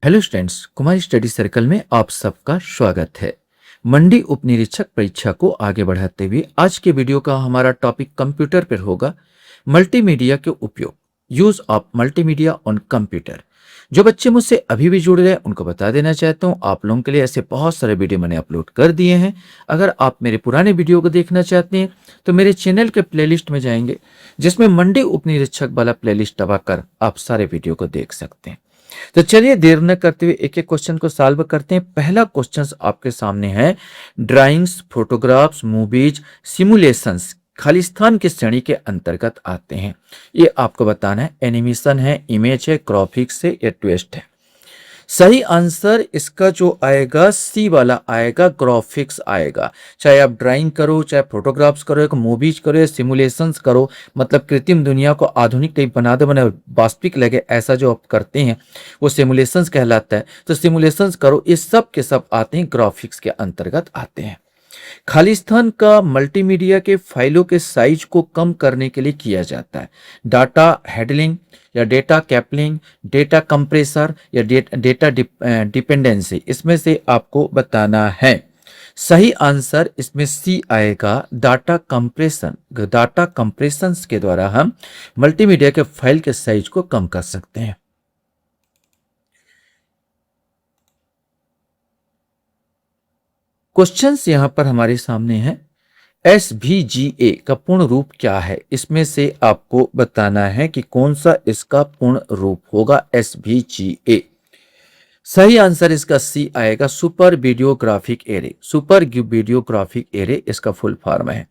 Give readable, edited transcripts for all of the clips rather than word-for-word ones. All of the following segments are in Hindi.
हेलो स्टूडेंट्स, कुमारी स्टडी सर्कल में आप सबका स्वागत है। मंडी उप निरीक्षक परीक्षा को आगे बढ़ाते हुए आज के वीडियो का हमारा टॉपिक कंप्यूटर पर होगा। मल्टीमीडिया के उपयोग, use of multimedia on computer. जो बच्चे मुझसे अभी भी जुड़ रहे हैं उनको बता देना चाहता हूँ, आप लोगों के लिए ऐसे बहुत सारे वीडियो मैंने अपलोड कर दिए हैं। अगर आप मेरे पुराने वीडियो को देखना चाहते हैं तो मेरे चैनल के प्लेलिस्ट में जाएंगे, जिसमें मंडी उप निरीक्षक वाला प्लेलिस्ट दबाकर आप सारे वीडियो को देख सकते हैं। तो चलिए देर न करते हुए एक एक क्वेश्चन को सॉल्व करते हैं। पहला क्वेश्चन आपके सामने है, drawings, photographs, movies, simulations Khalistan की श्रेणी के अंतर्गत आते हैं। ये आपको बताना है, एनिमेशन है, इमेज है, ग्राफिक्स है या ट्विस्ट है। सही आंसर इसका जो आएगा सी वाला आएगा, ग्राफिक्स आएगा। चाहे आप ड्राइंग करो, चाहे फोटोग्राफ्स करो, एक मूवीज करो या सिमुलेशंस करो, मतलब कृत्रिम दुनिया को आधुनिक टाइप बना दे, बने वास्तविक लगे, ऐसा जो आप करते हैं वो सिमुलेशंस कहलाता है। तो सिमुलेशंस करो, ये सब के सब आते हैं, ग्राफिक्स के अंतर्गत आते हैं। खालिस्तान का मल्टीमीडिया के फाइलों के साइज को कम करने के लिए किया जाता है। डाटा हैंडलिंग या डेटा कैपलिंग, डेटा कंप्रेसर या डेटा डिपेंडेंसी, इसमें से आपको बताना है। सही आंसर इसमें सी आएगा, डाटा कंप्रेशन। डाटा कंप्रेशन के द्वारा हम मल्टीमीडिया के फाइल के साइज को कम कर सकते हैं। क्वेश्चंस यहां पर हमारे सामने हैं। SVGA का पूर्ण रूप क्या है? इसमें से आपको बताना है कि कौन सा इसका पूर्ण रूप होगा। SVGA सही आंसर इसका सी आएगा, super videographic array. Super videographic array इसका फुल फॉर्म है।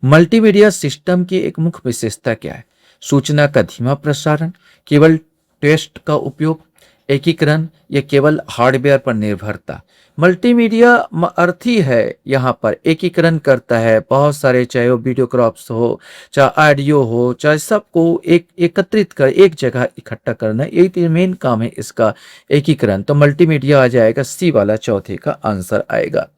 मल्टीमीडिया सिस्टम की एक मुख्य विशेषता क्या है? सूचना का धीमा प्रसारण, केवल टेक्स्ट का उपयोग, एकीकरण या केवल हार्डवेयर पर निर्भरता। मल्टीमीडिया अर्थ ही है यहाँ पर एकीकरण करता है बहुत सारे, चाहे वो वीडियोग्राफ्स हो, चाहे ऑडियो हो, चाहे सबको एक एकत्रित कर एक जगह इकट्ठा करना, यही मेन काम है इसका, एकीकरण। तो मल्टीमीडिया आ जाएगा, सी वाला चौथे का आंसर आएगा।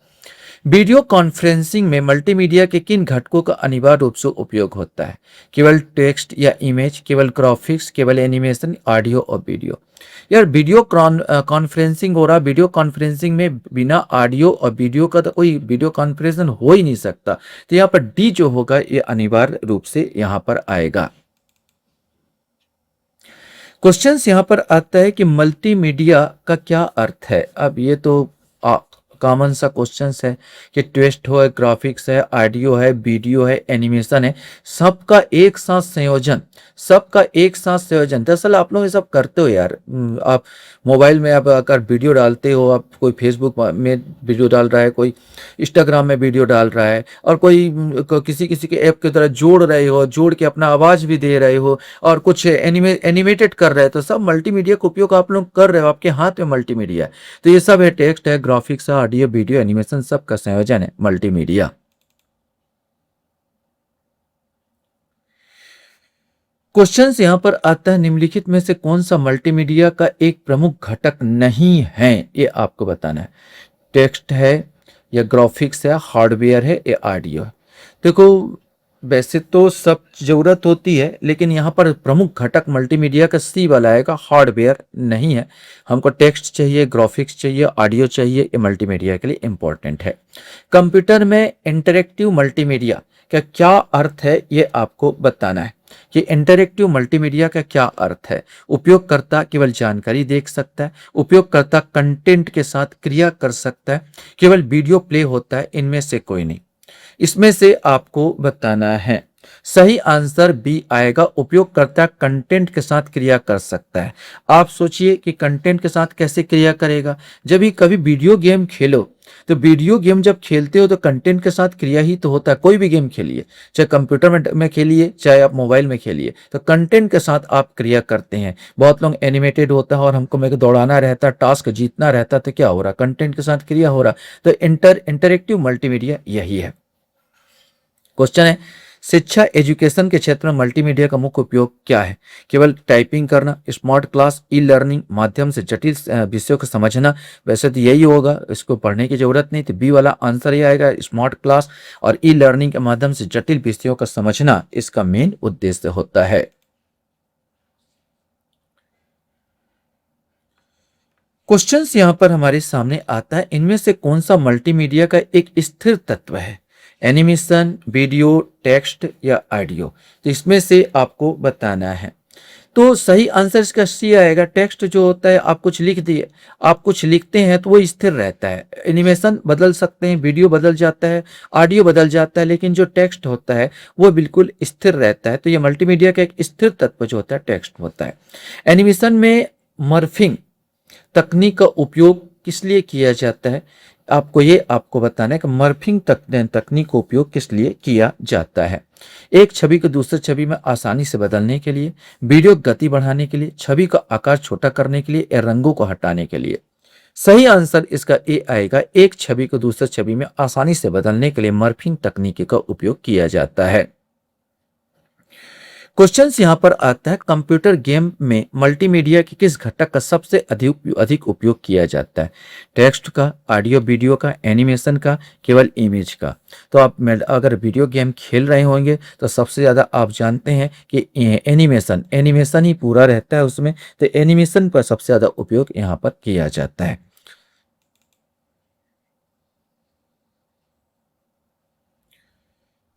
वीडियो कॉन्फ्रेंसिंग में मल्टीमीडिया के किन घटकों का अनिवार्य रूप से उपयोग होता है? केवल टेक्स्ट या इमेज, केवल ग्राफिक्स, केवल एनिमेशन, ऑडियो और वीडियो। यार वीडियो कॉन्फ्रेंसिंग हो रहा, वीडियो कॉन्फ्रेंसिंग में बिना ऑडियो और वीडियो का तो कोई वीडियो कॉन्फ्रेंसिंग हो ही नहीं सकता। तो यहाँ पर डी जो होगा ये अनिवार्य रूप से यहाँ पर आएगा। क्वेश्चन यहाँ पर आता है कि मल्टीमीडिया का क्या अर्थ है। अब ये तो कॉमन सा क्वेश्चन है कि ट्विस्ट हो, ग्राफिक्स है, ऑडियो है, वीडियो है, एनिमेशन है, सबका एक साथ संयोजन, सबका एक साथ संयोजन। दरअसल आप लोग ये सब करते हो यार। आप मोबाइल में आप अगर वीडियो डालते हो, आप कोई फेसबुक में वीडियो डाल रहा है, कोई इंस्टाग्राम में वीडियो डाल रहा है, और कोई किसी किसी के ऐप की तरह जोड़ रहे हो, जोड़ के अपना आवाज भी दे रहे हो, और कुछ एनिमेटेड कर रहे हो, तो सब मल्टीमीडिया का उपयोग आप लोग कर रहे हो। आपके हाथ में मल्टीमीडिया है, तो ये सब है, टेक्स्ट है, ग्राफिक्स है, ऑडियो, वीडियो, एनिमेशन, सब का संयोजन है मल्टीमीडिया। क्वेश्चन यहां पर आता है, निम्नलिखित में से कौन सा मल्टीमीडिया का एक प्रमुख घटक नहीं है? ये आपको बताना है। टेक्स्ट है या ग्राफिक्स है, हार्डवेयर है या ऑडियो है। देखो वैसे तो सब जरूरत होती है, लेकिन यहाँ पर प्रमुख घटक मल्टीमीडिया का सी वाला आएगा, हार्डवेयर नहीं है। हमको टेक्स्ट चाहिए, ग्राफिक्स चाहिए, ऑडियो चाहिए, ये मल्टीमीडिया के लिए इंपॉर्टेंट है। कंप्यूटर में इंटरेक्टिव मल्टीमीडिया का क्या अर्थ है, ये आपको बताना है कि इंटरेक्टिव मल्टीमीडिया का क्या अर्थ है। उपयोगकर्ता केवल जानकारी देख सकता है, उपयोगकर्ता कंटेंट के साथ क्रिया कर सकता है, केवल वीडियो प्ले होता है, इनमें से कोई नहीं। इसमें से आपको बताना है। सही आंसर बी आएगा, उपयोगकर्ता कंटेंट के साथ क्रिया कर सकता है। आप सोचिए कि कंटेंट के साथ कैसे क्रिया करेगा। जब भी कभी वीडियो गेम खेलो, तो वीडियो गेम जब खेलते हो तो कंटेंट के साथ क्रिया ही तो होता है। कोई भी गेम खेलिए, चाहे कंप्यूटर में खेलिए, चाहे आप मोबाइल में खेलिए, तो कंटेंट के साथ आप क्रिया करते हैं। बहुत लोग एनिमेटेड होता है और हमको मेरे को दौड़ाना रहता है, टास्क जीतना रहता है, तो क्या हो रहा, कंटेंट के साथ क्रिया हो रहा। तो इंटरेक्टिव मल्टीमीडिया यही है। क्वेश्चन है, शिक्षा एजुकेशन के क्षेत्र में मल्टीमीडिया का मुख्य उपयोग क्या है? केवल टाइपिंग करना, स्मार्ट क्लास, ई लर्निंग माध्यम से जटिल विषयों को समझना। वैसे तो यही होगा, इसको पढ़ने की जरूरत नहीं। तो बी वाला आंसर ये आएगा, स्मार्ट क्लास और ई लर्निंग के माध्यम से जटिल विषयों का समझना इसका मेन उद्देश्य होता है। क्वेश्चंस यहाँ पर हमारे सामने आता है, इनमें से कौन सा मल्टीमीडिया का एक स्थिर तत्व है? एनिमेशन, वीडियो, टेक्स्ट या ऑडियो? तो इसमें से आपको बताना है। तो सही आंसर इसका सी आएगा। टेक्स्ट जो होता है, आप कुछ लिख दिए, आप कुछ लिखते हैं तो वो स्थिर रहता है। एनिमेशन बदल सकते हैं, वीडियो बदल जाता है, ऑडियो बदल जाता है, लेकिन जो टेक्स्ट होता है वो बिल्कुल स्थिर रहता है। तो ये मल्टीमीडिया का एक स्थिर तत्व जो होता है टेक्स्ट होता है। एनिमेशन में मर्फिंग तकनीक का उपयोग किस लिए किया जाता है? आपको बताना है कि मर्फिंग तकनीक का उपयोग किस लिए किया जाता है। एक छवि को दूसरी छवि में आसानी से बदलने के लिए, वीडियो की गति बढ़ाने के लिए, छवि का आकार छोटा करने के लिए या रंगों को हटाने के लिए? सही आंसर इसका ए आएगा। एक छवि को दूसरी छवि में आसानी से बदलने के लिए मर्फिंग तकनीक का उपयोग किया जाता है। क्वेश्चंस यहाँ पर आता है, कंप्यूटर गेम में मल्टीमीडिया के किस घटक का सबसे अधिक उपयोग किया जाता है? टेक्स्ट का, ऑडियो वीडियो का, एनिमेशन का, केवल इमेज का? तो आप अगर वीडियो गेम खेल रहे होंगे तो सबसे ज़्यादा आप जानते हैं कि एनिमेशन ही पूरा रहता है उसमें, तो एनिमेशन पर सबसे ज़्यादा उपयोग यहाँ पर किया जाता है।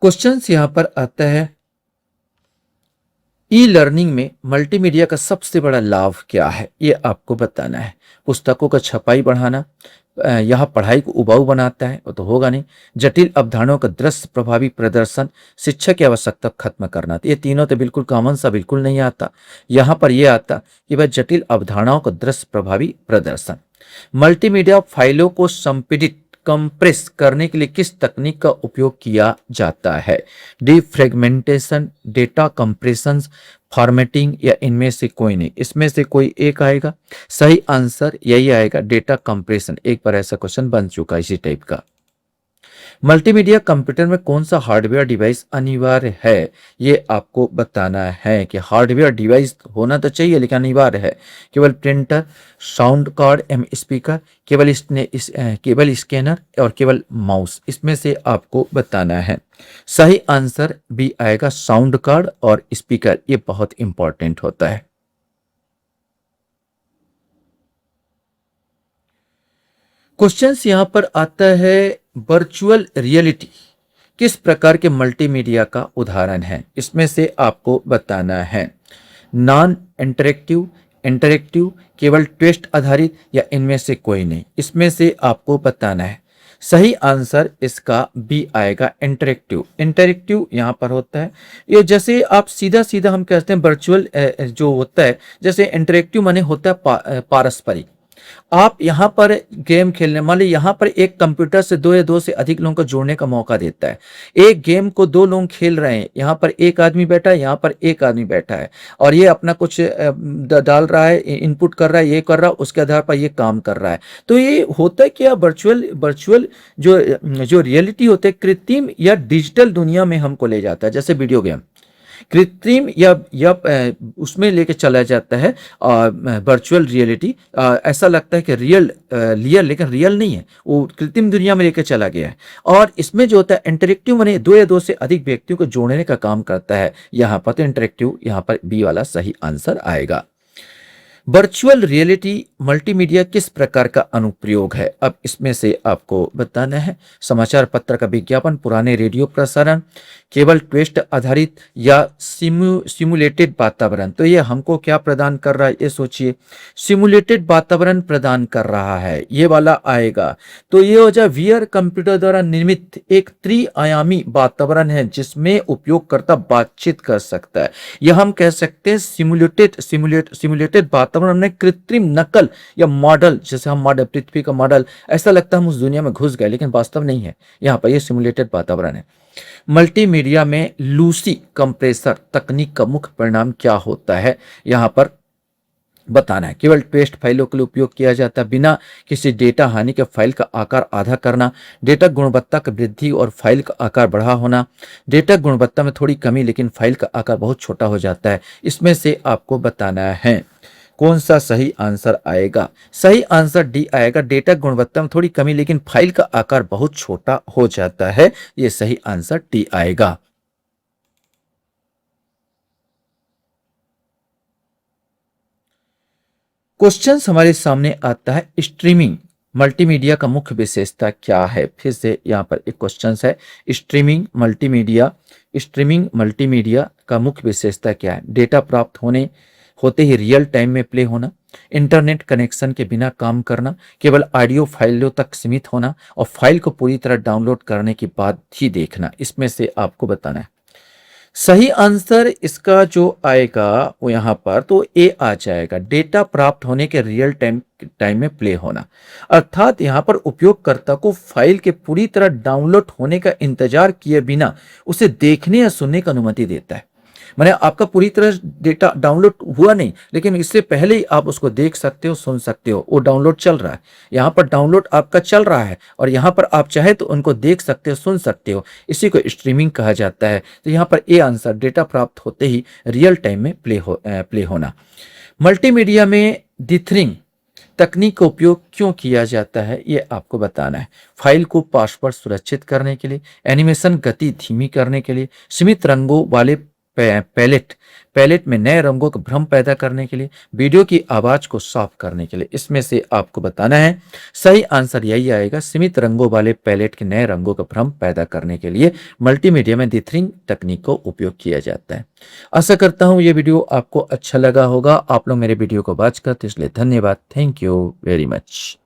क्वेश्चंस यहाँ पर आता है, ई लर्निंग में मल्टीमीडिया का सबसे बड़ा लाभ क्या है? ये आपको बताना है। पुस्तकों का छपाई बढ़ाना, यह पढ़ाई को उबाऊ बनाता है, वो तो होगा नहीं। जटिल अवधारणाओं का दृश्य प्रभावी प्रदर्शन, शिक्षा की आवश्यकता खत्म करना। तो ये तीनों तो बिल्कुल कॉमन सा बिल्कुल नहीं आता। यहाँ पर यह आता कि भाई जटिल अवधारणाओं का दृश्य प्रभावी प्रदर्शन। मल्टीमीडिया फाइलों को संपीड़ित कंप्रेस करने के लिए किस तकनीक का उपयोग किया जाता है? डिफ्रेगमेंटेशन, डेटा कंप्रेशन, फॉर्मेटिंग या इनमें से कोई नहीं? इसमें से कोई एक आएगा। सही आंसर यही आएगा, डेटा कंप्रेशन। एक बार ऐसा क्वेश्चन बन चुका है इसी टाइप का। मल्टीमीडिया कंप्यूटर में कौन सा हार्डवेयर डिवाइस अनिवार्य है? ये आपको बताना है कि हार्डवेयर डिवाइस होना तो चाहिए लेकिन अनिवार्य है। केवल प्रिंटर, साउंड कार्ड एवं स्पीकर, केवल स्कैनर और केवल माउस? इसमें से आपको बताना है। सही आंसर बी आएगा, साउंड कार्ड और स्पीकर। ये बहुत इंपॉर्टेंट होता है। क्वेश्चंस यहां पर आता है, वर्चुअल रियलिटी किस प्रकार के मल्टीमीडिया का उदाहरण है? इसमें से आपको बताना है। नॉन इंटरेक्टिव, इंटरेक्टिव, केवल टेक्स्ट आधारित या इनमें से कोई नहीं? इसमें से आपको बताना है। सही आंसर इसका बी आएगा, इंटरेक्टिव। इंटरेक्टिव यहाँ पर होता है, ये जैसे आप सीधा सीधा हम कहते हैं वर्चुअल जो होता है, जैसे इंटरेक्टिव माने होता है पारस्परिक। आप यहाँ पर गेम खेलने, मान ली यहाँ पर एक कंप्यूटर से दो या दो से अधिक लोगों को जोड़ने का मौका देता है। एक गेम को दो लोग खेल रहे हैं, यहाँ पर एक आदमी बैठा है, यहाँ पर एक आदमी बैठा है, और ये अपना कुछ डाल रहा है, इनपुट कर रहा है, ये कर रहा है, उसके आधार पर ये काम कर रहा है। तो ये होता है क्या, वर्चुअल वर्चुअल जो जो रियलिटी होते है, कृत्रिम या डिजिटल दुनिया में हमको ले जाता है। जैसे वीडियो गेम कृत्रिम या उसमें लेके चला जाता है। वर्चुअल रियलिटी ऐसा लगता है कि रियल, लेकिन रियल नहीं है, वो कृत्रिम दुनिया में लेके चला गया है। और इसमें जो होता है इंटरेक्टिव माने दो या दो से अधिक व्यक्तियों को जोड़ने का काम करता है। यहाँ पर तो इंटरेक्टिव, यहाँ पर बी वाला सही आंसर आएगा। वर्चुअल रियलिटी मल्टीमीडिया किस प्रकार का अनुप्रयोग है? अब इसमें से आपको बताना है। समाचार पत्र का विज्ञापन, पुराने रेडियो प्रसारण, केवल टेक्स्ट आधारित या सिमुलेटेड वातावरण? तो ये हमको क्या प्रदान कर रहा है, ये सोचिए। सिमुलेटेड वातावरण प्रदान कर रहा है, ये वाला आएगा। तो ये हो जाए वीआर कंप्यूटर द्वारा निर्मित एक त्रिआयामी वातावरण है जिसमें उपयोगकर्ता बातचीत कर सकता है। यह हम कह सकते हैं सिमुलेटेड वातावरण में कृत्रिम नकल या मॉडल। जैसे हम मॉडल, पृथ्वी का मॉडल, ऐसा लगता है हम उस दुनिया में घुस गए, लेकिन वास्तव नहीं है। यहाँ पर ये सिमुलेटेड वातावरण है। मल्टीमीडिया में लूसी कंप्रेसर तकनीक का मुख्य परिणाम क्या होता है? यहाँ पर बताना है। केवल टेक्स्ट फाइलों के लिए उपयोग किया जाता है, बिना किसी डेटा हानि के फाइल का आकार आधा करना, डेटा गुणवत्ता की वृद्धि और फाइल का आकार बढ़ा होना, डेटा गुणवत्ता में थोड़ी कमी लेकिन फाइल का आकार बहुत छोटा हो जाता है। इसमें से आपको बताना है कौन सा सही आंसर आएगा। सही आंसर डी आएगा, डेटा गुणवत्ता में थोड़ी कमी लेकिन फाइल का आकार बहुत छोटा हो जाता है। यह सही आंसर डी आएगा। क्वेश्चंस हमारे सामने आता है स्ट्रीमिंग मल्टीमीडिया का मुख्य विशेषता क्या है। फिर से यहाँ पर एक क्वेश्चंस है, स्ट्रीमिंग मल्टीमीडिया का मुख्य विशेषता क्या है। डेटा प्राप्त होते ही रियल टाइम में प्ले होना, इंटरनेट कनेक्शन के बिना काम करना, केवल ऑडियो फाइलों तक सीमित होना और फाइल को पूरी तरह डाउनलोड करने के बाद ही देखना। इसमें से आपको बताना है। सही आंसर इसका जो आएगा वो यहाँ पर तो ए आ जाएगा, डेटा प्राप्त होने के रियल टाइम में प्ले होना। अर्थात यहाँ पर उपयोगकर्ता को फाइल के पूरी तरह डाउनलोड होने का इंतजार किए बिना उसे देखने या सुनने की अनुमति देता है। माने आपका पूरी तरह डेटा डाउनलोड हुआ नहीं, लेकिन इससे पहले ही आप उसको देख सकते हो, सुन सकते हो, वो डाउनलोड चल रहा है। यहाँ पर डाउनलोड आपका चल रहा है और यहाँ पर आप चाहे तो उनको देख सकते हो, सुन सकते हो। इसी को स्ट्रीमिंग कहा जाता है। तो यहाँ पर ए आंसर, डेटा प्राप्त होते ही रियल टाइम में प्ले होना। मल्टीमीडिया में डिथरिंग तकनीक का उपयोग क्यों किया जाता है, ये आपको बताना है। फाइल को पासवर्ड सुरक्षित करने के लिए, एनिमेशन गति धीमी करने के लिए, सीमित रंगों वाले पैलेट में नए रंगों का भ्रम पैदा करने के लिए, वीडियो की आवाज को साफ करने के लिए। इसमें से आपको बताना है। सही आंसर यही आएगा, सीमित रंगों वाले पैलेट के नए रंगों का भ्रम पैदा करने के लिए मल्टीमीडिया में डिथरिंग तकनीक को उपयोग किया जाता है। आशा करता हूं ये वीडियो आपको अच्छा लगा होगा। आप लोग मेरे वीडियो को वॉच करते इसलिए धन्यवाद। Thank you very much.